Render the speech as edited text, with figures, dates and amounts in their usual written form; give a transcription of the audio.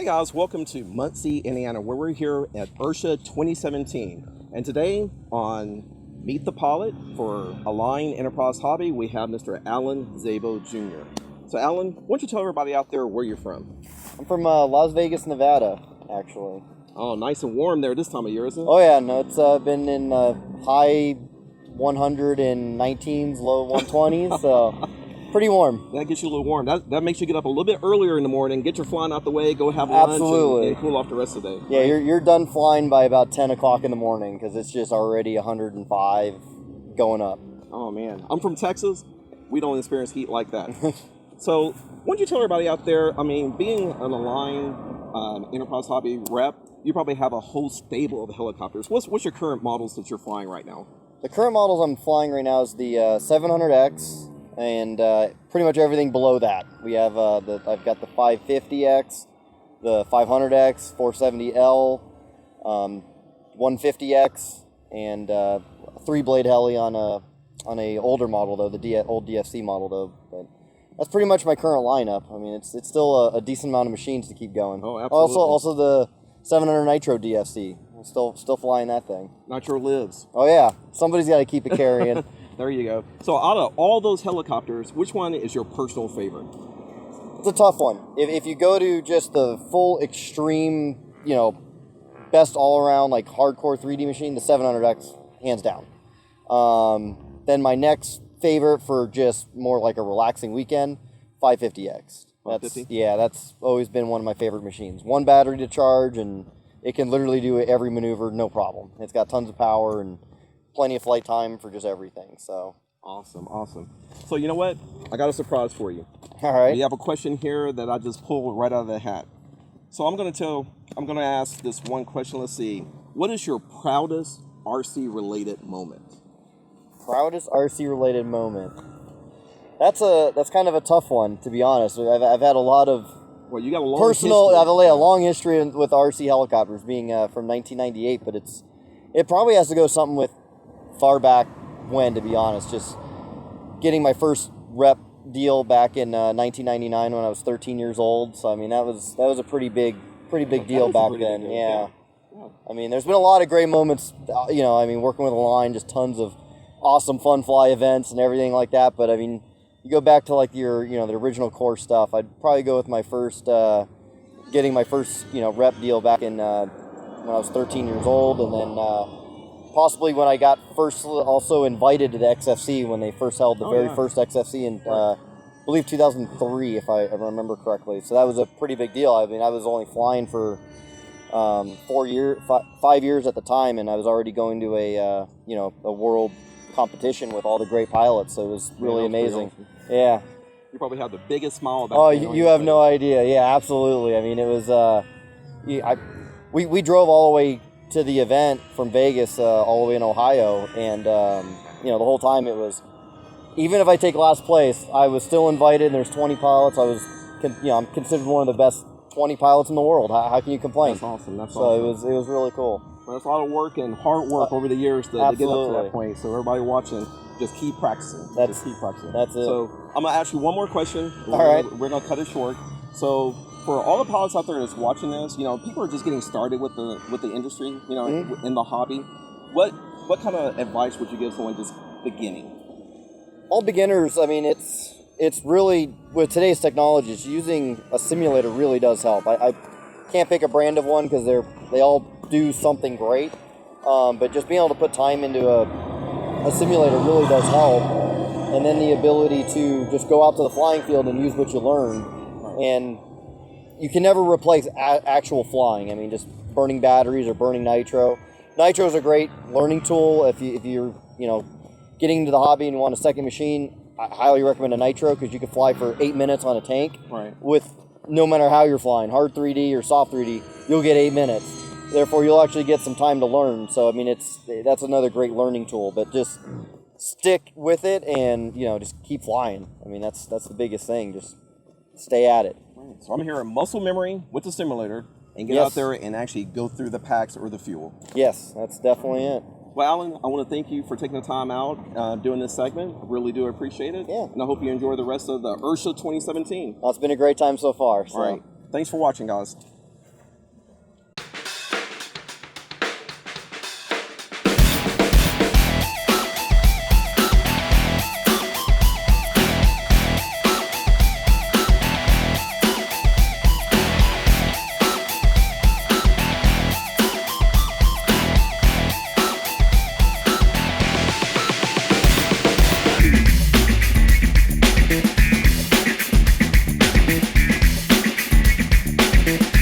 guys, welcome to Muncie, Indiana, where we're here at IRCHA 2017. And today on Meet the Pilot for Align Enterprise Hobby, we have Mr. Alan Szabo Jr. So Alan, why don't you tell everybody out there where you're from? I'm from Las Vegas, Nevada, actually. Oh, nice and warm there this time of year, isn't it? Oh yeah, no, it's been in high 119s, low 120s, so pretty warm. That gets you a little warm. That makes you get up a little bit earlier in the morning, get your flying out the way, go have lunch, Absolutely. And cool off the rest of the day. Yeah, you're done flying by about 10 o'clock in the morning because it's just already 105 going up. Oh man, I'm from Texas. We don't experience heat like that. So, why don't you tell everybody out there, I mean, being an Align Enterprise Hobby rep, you probably have a whole stable of helicopters. What's your current models that you're flying right now? The current models I'm flying right now is the 700X and pretty much everything below that. We have I've got the 550X, the 500X, 470L, 150X, and a 3-blade heli on a older model though, the old DFC model though. But that's pretty much my current lineup. I mean, it's still a decent amount of machines to keep going. Oh, absolutely. Also the 700 Nitro DFC. I'm still flying that thing. Nitro lives. Oh yeah, somebody's got to keep it carrying. There you go. So out of all those helicopters, which one is your personal favorite? It's a tough one. If you go to just the full extreme, best all-around, like hardcore 3D machine, the 700X, hands down. Then my next favorite for just more like a relaxing weekend, 550X. 550? That's always been one of my favorite machines. One battery to charge, and it can literally do every maneuver, no problem. It's got tons of power and plenty of flight time for just everything. So awesome. So you know what? I got a surprise for you. all right. We have a question here that I just pulled right out of the hat. So I'm gonna ask this one question. Let's see. What is your proudest RC related moment? Proudest RC related moment. That's kind of a tough one, to be honest. I've had a lot of You got a long personal. history. I've a long history with RC helicopters, being from 1998. But it probably has to go something with far back when, to be honest. Just getting my first rep deal back in 1999 when I was 13 years old. So I mean that was a pretty big deal back then. Yeah. I mean, there's been a lot of great moments. I mean, working with Align, just tons of awesome fun fly events and everything like that. But I mean, you go back to like the original core stuff. I'd probably go with my first, getting my first, rep deal back in when I was 13 years old, and then possibly when I got first also invited to the XFC when they first held the very first XFC in, I believe 2003, if I remember correctly. So that was a pretty big deal. I mean, I was only flying for 5 years at the time, and I was already going to a world competition with all the great pilots, so it was really amazing. Awesome. Yeah. You probably have the biggest smile about you have no idea. Yeah, absolutely. I mean, it was we drove all the way to the event from Vegas all the way in Ohio, and the whole time it was, even if I take last place, I was still invited, and there's 20 pilots. I'm considered one of the best 20 pilots in the world. How can you complain? That's awesome. So it was really cool. Well, it's a lot of work and hard work over the years to get up to that point. So everybody watching, just keep practicing. That's it. So I'm going to ask you one more question. All right. We're going to cut it short. So for all the pilots out there that's watching this, people are just getting started with the industry, in the hobby. What kind of advice would you give someone just beginning? All beginners, I mean, it's really, with today's technologies, using a simulator really does help. I can't pick a brand of one because they all do something great, but just being able to put time into a simulator really does help. And then the ability to just go out to the flying field and use what you learn. And you can never replace actual flying. I mean, just burning batteries or burning nitro. Nitro is a great learning tool if you're getting into the hobby and you want a second machine. I highly recommend a nitro because you can fly for 8 minutes on a tank. Right. With no matter how you're flying, hard 3D or soft 3D, you'll get 8 minutes. Therefore, you'll actually get some time to learn. So I mean, that's another great learning tool. But just stick with it and just keep flying. I mean, that's the biggest thing. Just stay at it. Right. So I'm hearing muscle memory with the simulator and get out there and actually go through the packs or the fuel. Yes, that's definitely it. Well, Alan, I want to thank you for taking the time out doing this segment. I really do appreciate it. Yeah. And I hope you enjoy the rest of the IRCHA 2017. Well, it's been a great time so far. So. All right. Thanks for watching, guys. Bye.